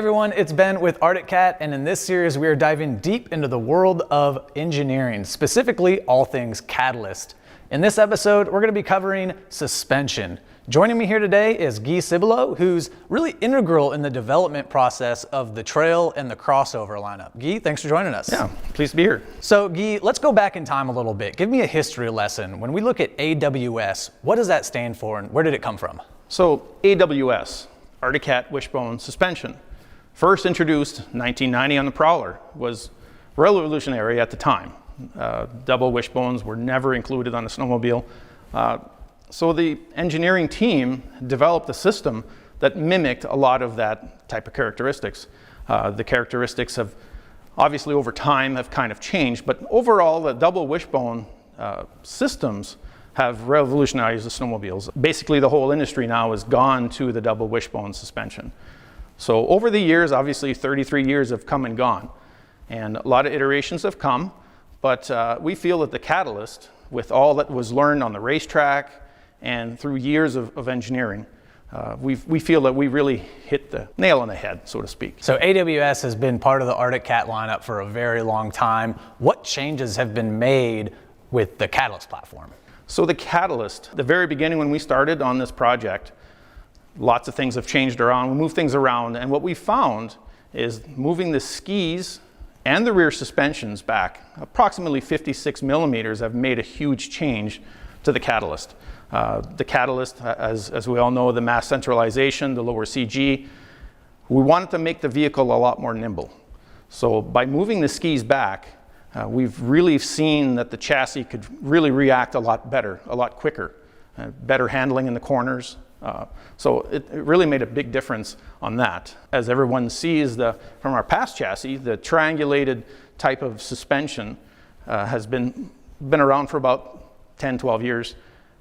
everyone, it's Ben with Arctic Cat, and in this series we are diving deep into the world of engineering, specifically all things catalyst. In this episode, we're going to be covering suspension. Joining me here today is Guy Spindle, who's really integral in the development process of the trail and the crossover lineup. Guy, thanks for joining us. Yeah, pleased to be here. So Guy, let's go back in time a little bit. Give me a history lesson. When we look at AWS, what does that stand for and where did it come from? So AWS, Arctic Cat Wishbone Suspension, first introduced 1990 on the Prowler, was revolutionary at the time. Double wishbones were never included on a snowmobile. So the engineering team developed a system that mimicked a lot of that type of characteristics. The characteristics have obviously over time have kind of changed, but overall the double wishbone systems have revolutionized the snowmobiles. Basically the whole industry now has gone to the double wishbone suspension. So over the years, obviously 33 years have come and gone, and a lot of iterations have come, but we feel that the catalyst, with all that was learned on the racetrack and through years of engineering, we feel that we really hit the nail on the head, so to speak. So AWS has been part of the Arctic Cat lineup for a very long time. What changes have been made with the Catalyst platform? So the Catalyst, the very beginning when we started on this project, lots of things have changed around. We moved things around, and what we found is moving the skis and the rear suspensions back approximately 56 millimeters have made a huge change to the Catalyst. The Catalyst, as we all know, the mass centralization, the lower CG, we wanted to make the vehicle a lot more nimble. So by moving the skis back, we've really seen that the chassis could really react a lot better, a lot quicker, better handling in the corners. So it really made a big difference on that. As everyone sees from our past chassis, the triangulated type of suspension has been around for about 10, 12 years.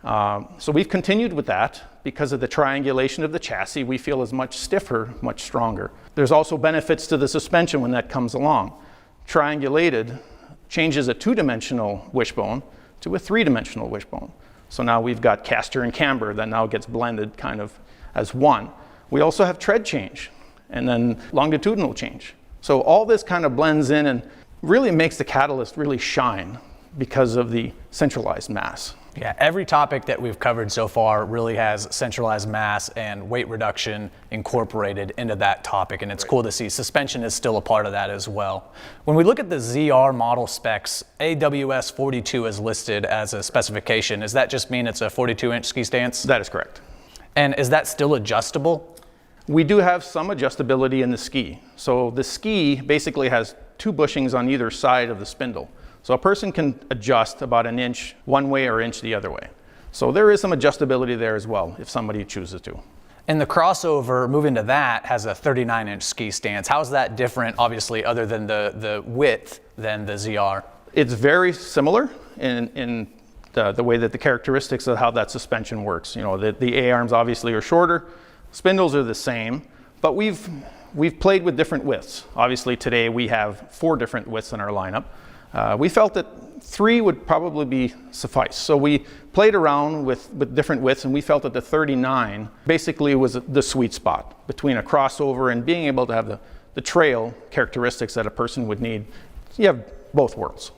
So we've continued with that because of the triangulation of the chassis. We feel is much stiffer, much stronger. There's also benefits to the suspension when that comes along. Triangulated changes a two-dimensional wishbone to a three-dimensional wishbone. So now we've got caster and camber that now gets blended kind of as one. We also have tread change and then longitudinal change. So all this kind of blends in and really makes the Catalyst really shine because of the centralized mass. Yeah, every topic that we've covered so far really has centralized mass and weight reduction incorporated into that topic, and it's cool to see suspension is still a part of that as well. When we look at the ZR model specs, AWS 42 is listed as a specification. Does that just mean it's a 42-inch ski stance? That is correct. And is that still adjustable? We do have some adjustability in the ski. So the ski basically has two bushings on either side of the spindle. So a person can adjust about an inch one way or inch the other way. So there is some adjustability there as well if somebody chooses to. And the crossover, moving to that, has a 39-inch ski stance. How is that different, obviously, other than the width than the ZR? It's very similar in the way that the characteristics of how that suspension works. You know, the A-arms obviously are shorter, spindles are the same, but we've played with different widths. Obviously today we have 4 different widths in our lineup. We felt that 3 would probably be suffice. So we played around with different widths, and we felt that the 39 basically was the sweet spot between a crossover and being able to have the trail characteristics that a person would need. You have both worlds.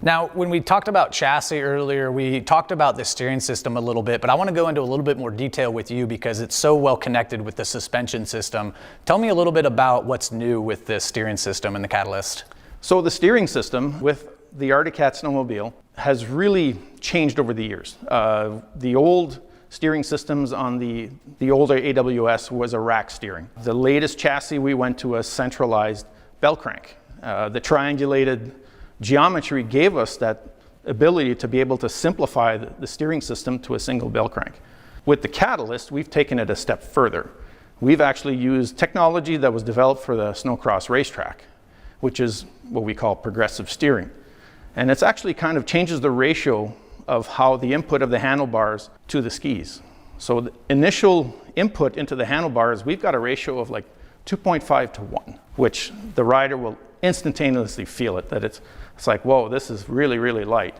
Now, when we talked about chassis earlier, we talked about the steering system a little bit, but I want to go into a little bit more detail with you because it's so well connected with the suspension system. Tell me a little bit about what's new with the steering system and the Catalyst. So the steering system with the Arctic Cat snowmobile has really changed over the years. The old steering systems on the older AWS was a rack steering. The latest chassis we went to a centralized bell crank. The triangulated geometry gave us that ability to be able to simplify the steering system to a single bell crank. With the Catalyst, we've taken it a step further. We've actually used technology that was developed for the snowcross racetrack, which is what we call progressive steering. And it's actually kind of changes the ratio of how the input of the handlebars to the skis. So the initial input into the handlebars, we've got a ratio of like 2.5 to 1, which the rider will instantaneously feel it, that it's like, whoa, this is really, really light.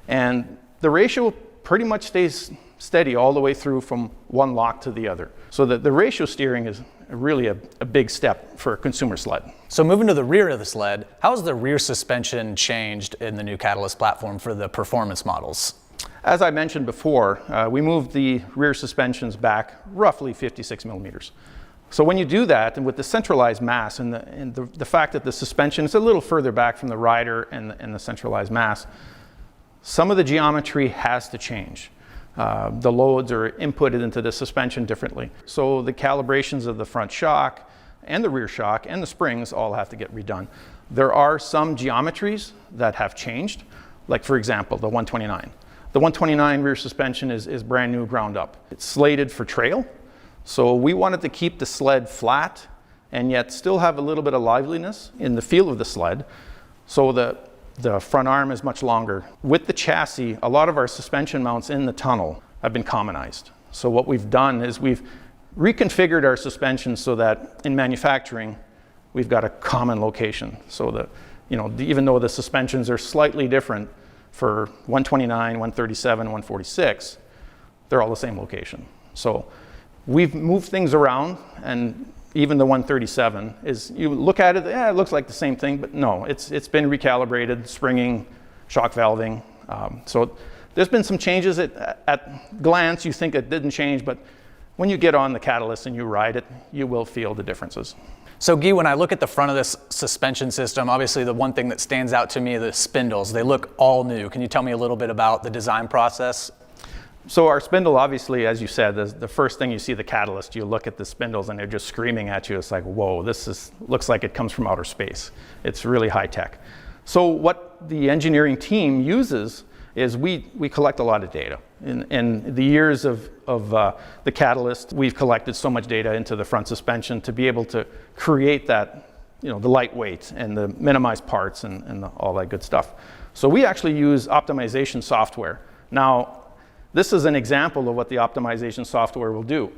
And the ratio pretty much stays steady all the way through from one lock to the other. So that the ratio steering is really a big step for a consumer sled. So moving to the rear of the sled, how has the rear suspension changed in the new Catalyst platform for the performance models? As I mentioned before, we moved the rear suspensions back roughly 56 millimeters. So when you do that, and with the centralized mass and the fact that the suspension is a little further back from the rider and the centralized mass, some of the geometry has to change. The loads are inputted into the suspension differently. So the calibrations of the front shock and the rear shock and the springs all have to get redone. There are some geometries that have changed, like for example, the 129. The 129 rear suspension is brand new, ground up. It's slated for trail, so we wanted to keep the sled flat and yet still have a little bit of liveliness in the feel of the sled. So the front arm is much longer. With the chassis, a lot of our suspension mounts in the tunnel have been commonized. So what we've done is we've reconfigured our suspension so that in manufacturing, we've got a common location. So that, even though the suspensions are slightly different for 129, 137, 146, they're all the same location. So we've moved things around, and even the 137 is, you look at it, it looks like the same thing, but no, it's been recalibrated, springing, shock valving. So there's been some changes. At glance, you think it didn't change, but when you get on the Catalyst and you ride it, you will feel the differences. So Guy, when I look at the front of this suspension system, obviously the one thing that stands out to me are the spindles. They look all new. Can you tell me a little bit about the design process? So our spindle, obviously, as you said, is the first thing you see the Catalyst, you look at the spindles and they're just screaming at you. It's like, whoa, looks like it comes from outer space. It's really high tech. So what the engineering team uses is we collect a lot of data. In the years of the Catalyst, we've collected so much data into the front suspension to be able to create that, the lightweight and the minimized parts and all that good stuff. So we actually use optimization software. Now, this is an example of what the optimization software will do.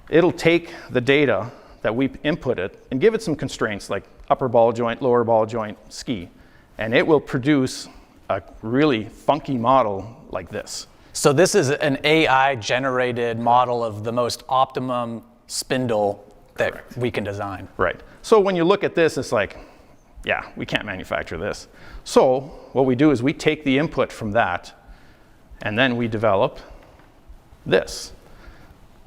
It'll take the data that we inputted and give it some constraints like upper ball joint, lower ball joint, ski, and it will produce a really funky model like this. So this is an AI-generated model of the most optimum spindle that Correct. We can design. Right. So when you look at this, it's like, yeah, we can't manufacture this. So what we do is we take the input from that, and then we develop this.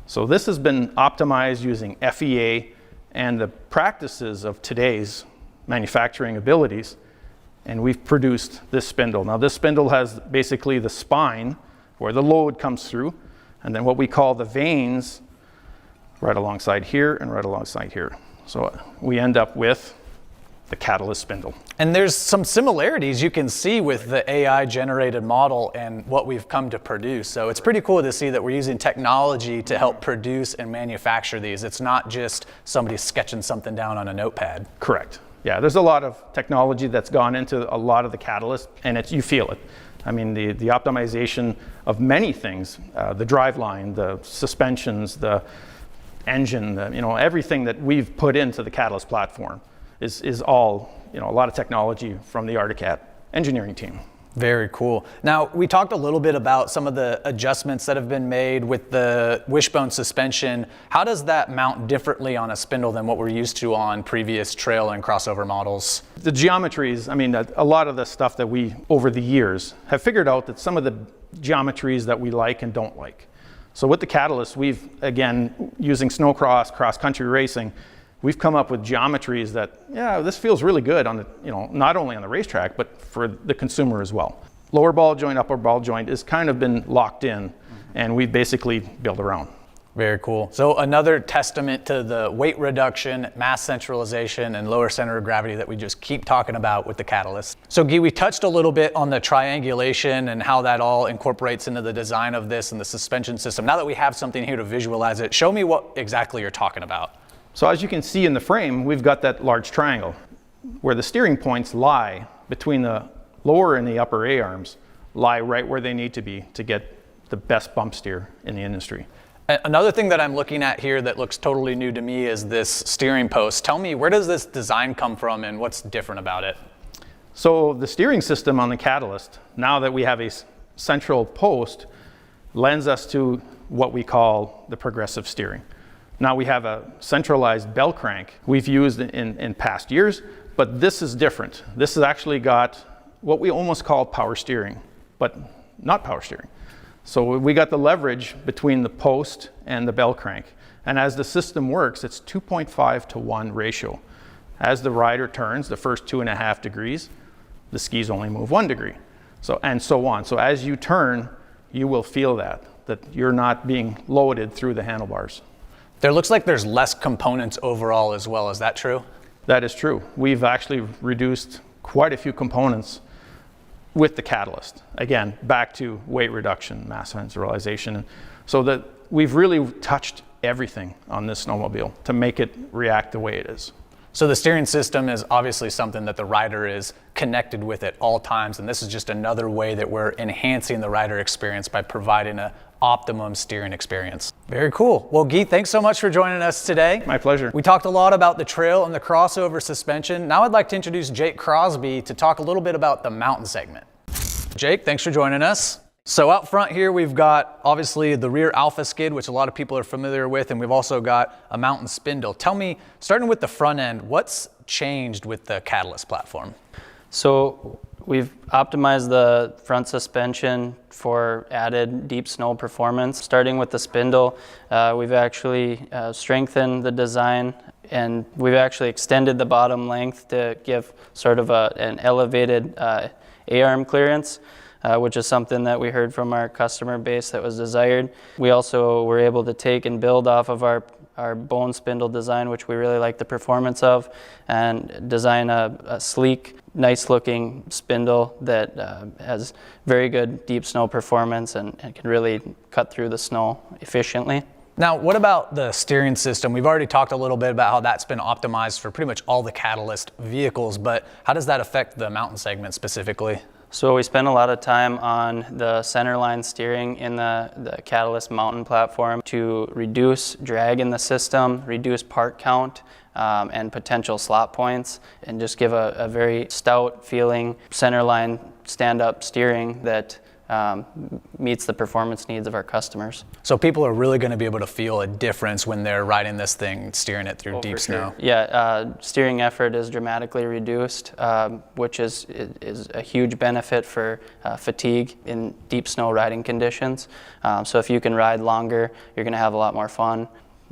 So this has been optimized using FEA and the practices of today's manufacturing abilities, and we've produced this spindle. Now this spindle has basically the spine where the load comes through, and then what we call the vanes right alongside here and right alongside here. So we end up with the Catalyst spindle. And there's some similarities you can see with the AI generated model and what we've come to produce. So it's pretty cool to see that we're using technology to help produce and manufacture these. It's not just somebody sketching something down on a notepad. Correct. Yeah, there's a lot of technology that's gone into a lot of the Catalyst, and you feel it. I mean, the optimization of many things, the driveline, the suspensions, the engine, everything that we've put into the Catalyst platform is all, a lot of technology from the Arctic Cat engineering team. Very cool. Now, we talked a little bit about some of the adjustments that have been made with the wishbone suspension. How does that mount differently on a spindle than what we're used to on previous trail and crossover models? The geometries, a lot of the stuff that we, over the years, have figured out that some of the geometries that we like and don't like. So with the Catalyst, we've, again, using snowcross, cross-country racing, we've come up with geometries that, this feels really good on the, not only on the racetrack, but for the consumer as well. Lower ball joint, upper ball joint has kind of been locked in, and we basically build around. Very cool. So another testament to the weight reduction, mass centralization, and lower center of gravity that we just keep talking about with the Catalyst. So Guy, we touched a little bit on the triangulation and how that all incorporates into the design of this and the suspension system. Now that we have something here to visualize it, show me what exactly you're talking about. So as you can see in the frame, we've got that large triangle where the steering points lie between the lower and the upper A-arms, lie right where they need to be to get the best bump steer in the industry. Another thing that I'm looking at here that looks totally new to me is this steering post. Tell me, where does this design come from and what's different about it? So the steering system on the Catalyst, now that we have a central post, lends us to what we call the progressive steering. Now we have a centralized bell crank we've used in past years, but this is different. This has actually got what we almost call power steering, but not power steering. So we got the leverage between the post and the bell crank. And as the system works, it's 2.5 to 1 ratio. As the rider turns the first 2.5 degrees, the skis only move 1 degree. And so on. So as you turn, you will feel that you're not being loaded through the handlebars. There looks like there's less components overall as well. Is that true? That is true. We've actually reduced quite a few components with the catalyst. Again, back to weight reduction, mass centralization. So that we've really touched everything on this snowmobile to make it react the way it is. So the steering system is obviously something that the rider is connected with at all times, and this is just another way that we're enhancing the rider experience by providing an optimum steering experience. Very cool. Well, Guy, thanks so much for joining us today. My pleasure. We talked a lot about the trail and the crossover suspension. Now I'd like to introduce Jake Crosby to talk a little bit about the mountain segment. Jake, thanks for joining us. So out front here, we've got obviously the rear alpha skid, which a lot of people are familiar with, and we've also got a mountain spindle. Tell me, starting with the front end, what's changed with the Catalyst platform? So we've optimized the front suspension for added deep snow performance. Starting with the spindle, we've actually strengthened the design, and we've actually extended the bottom length to give sort of an elevated A-arm clearance, which is something that we heard from our customer base that was desired. We also were able to take and build off of our bone spindle design, which we really like the performance of, and design a sleek, nice looking spindle that has very good deep snow performance and can really cut through the snow efficiently. Now, what about the steering system? We've already talked a little bit about how that's been optimized for pretty much all the Catalyst vehicles, but how does that affect the mountain segment specifically? So we spend a lot of time on the centerline steering in the Catalyst mountain platform to reduce drag in the system, reduce part count, and potential slot points, and just give a very stout feeling centerline stand-up steering that meets the performance needs of our customers. So people are really going to be able to feel a difference when they're riding this thing, steering it through deep snow. Yeah, steering effort is dramatically reduced, which is a huge benefit for fatigue in deep snow riding conditions. So if you can ride longer, you're going to have a lot more fun.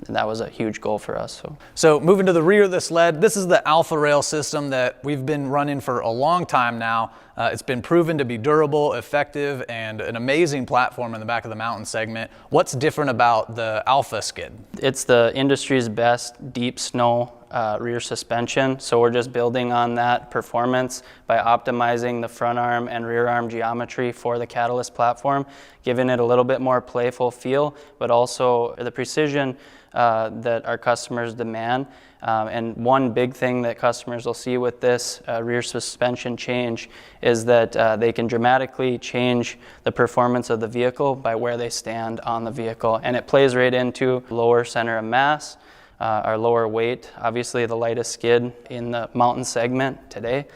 And that was a huge goal for us. So moving to the rear of the sled, this is the Alpha Rail system that we've been running for a long time now. It's been proven to be durable, effective, and an amazing platform in the back of the mountain segment. What's different about the Alpha skid? It's the industry's best deep snow rear suspension, so we're just building on that performance by optimizing the front arm and rear arm geometry for the Catalyst platform, giving it a little bit more playful feel, but also the precision that our customers demand. And one big thing that customers will see with this rear suspension change is that they can dramatically change the performance of the vehicle by where they stand on the vehicle, and it plays right into lower center of mass, our lower weight, obviously the lightest skid in the mountain segment today.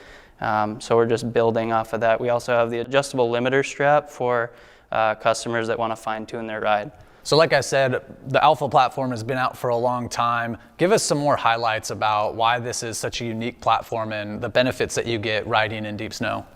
So we're just building off of that. We also have the adjustable limiter strap for customers that want to fine-tune their ride. So like I said, the Alpha platform has been out for a long time. Give us some more highlights about why this is such a unique platform and the benefits that you get riding in deep snow.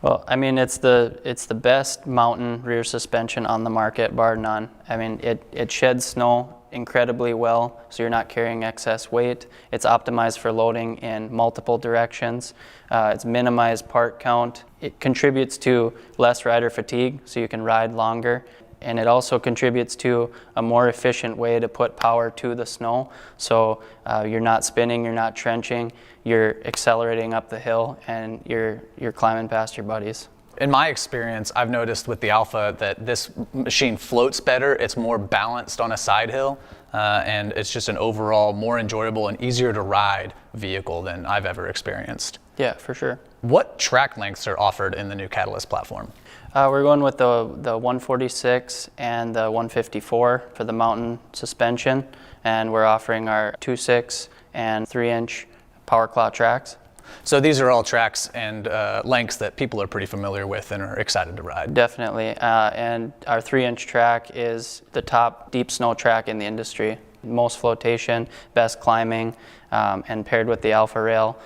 Well, I mean, it's the best mountain rear suspension on the market, bar none. I mean, it sheds snow incredibly well, so you're not carrying excess weight. It's optimized for loading in multiple directions. It's minimized part count. It contributes to less rider fatigue, so you can ride longer. And it also contributes to a more efficient way to put power to the snow. So you're not spinning, you're not trenching, you're accelerating up the hill, and you're climbing past your buddies. In my experience, I've noticed with the Alpha that this machine floats better. It's more balanced on a side hill, and it's just an overall more enjoyable and easier to ride vehicle than I've ever experienced. Yeah, for sure. What track lengths are offered in the new Catalyst platform? We're going with the 146 and the 154 for the mountain suspension, and we're offering our 2.6 and 3-inch power claw tracks. So these are all tracks and lengths that people are pretty familiar with and are excited to ride. Definitely, and our 3-inch track is the top deep snow track in the industry. most flotation, best climbing, and paired with the Alpha Rail,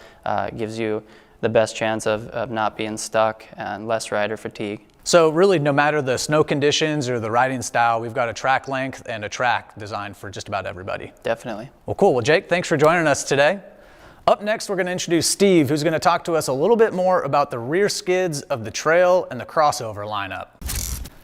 gives you the best chance of not being stuck and less rider fatigue. So really, no matter the snow conditions or the riding style, we've got a track length and a track designed for just about everybody. Definitely. Well, cool. Well, Jake, thanks for joining us today. Up next, we're going to introduce Steve, who's going to talk to us a little bit more about the rear skids of the trail and the crossover lineup.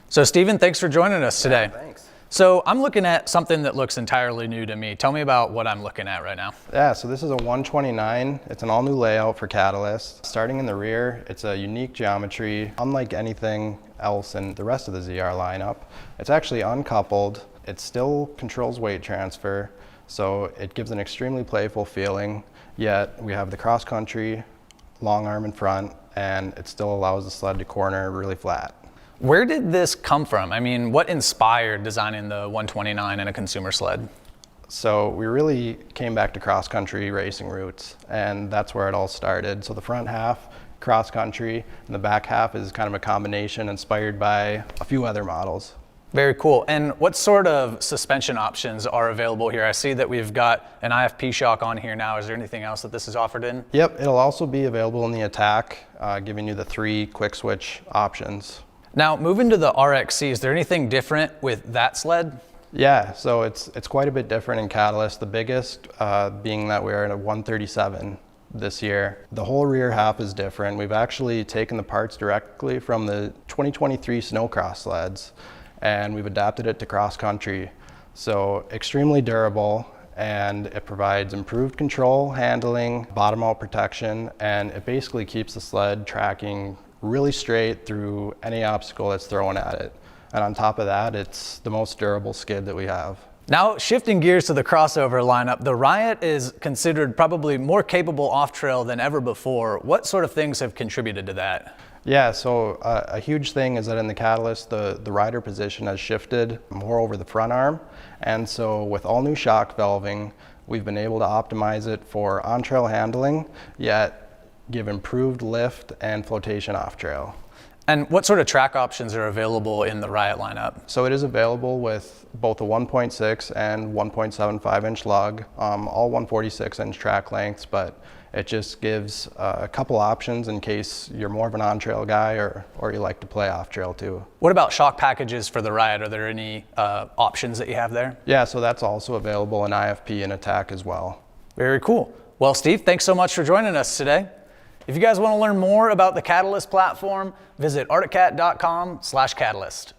So Steven, thanks for joining us today. Yeah, thanks. So I'm looking at something that looks entirely new to me. Tell me about what I'm looking at right now. Yeah, so this is a 129. It's an all-new layout for Catalyst. Starting in the rear, it's a unique geometry, unlike anything else in the rest of the ZR lineup. It's actually uncoupled. It still controls weight transfer, so it gives an extremely playful feeling, yet we have the cross-country, long arm in front, and it still allows the sled to corner really flat. Where did this come from? I mean, what inspired designing the 129 in a consumer sled? So we really came back to cross-country racing roots, and that's where it all started. So the front half, cross-country, and the back half is kind of a combination inspired by a few other models. Very cool. And what sort of suspension options are available here? I see that we've got an IFP shock on here now. Is there anything else that this is offered in? Yep, it'll also be available in the Attack, giving you the 3 quick switch options. Now, moving to the RXC, is there anything different with that sled? Yeah, so it's quite a bit different in Catalyst. The biggest being that we're in a 137 this year. The whole rear half is different. We've actually taken the parts directly from the 2023 snowcross sleds, and we've adapted it to cross country. So extremely durable, and it provides improved control, handling, bottom out protection, and it basically keeps the sled tracking really straight through any obstacle that's thrown at it. And on top of that, it's the most durable skid that we have. Now, shifting gears to the crossover lineup, the Riot is considered probably more capable off-trail than ever before. What sort of things have contributed to that? Yeah, so a huge thing is that in the Catalyst, the rider position has shifted more over the front arm. And so with all new shock valving, we've been able to optimize it for on-trail handling, yet give improved lift and flotation off-trail. And what sort of track options are available in the Riot lineup? So it is available with both a 1.6 and 1.75 inch lug, all 146 inch track lengths, but it just gives a couple options in case you're more of an on-trail guy or you like to play off-trail too. What about shock packages for the Riot? Are there any options that you have there? Yeah, so that's also available in IFP and Attack as well. Very cool. Well, Steve, thanks so much for joining us today. If you guys want to learn more about the Catalyst platform, visit arcticcat.com/catalyst.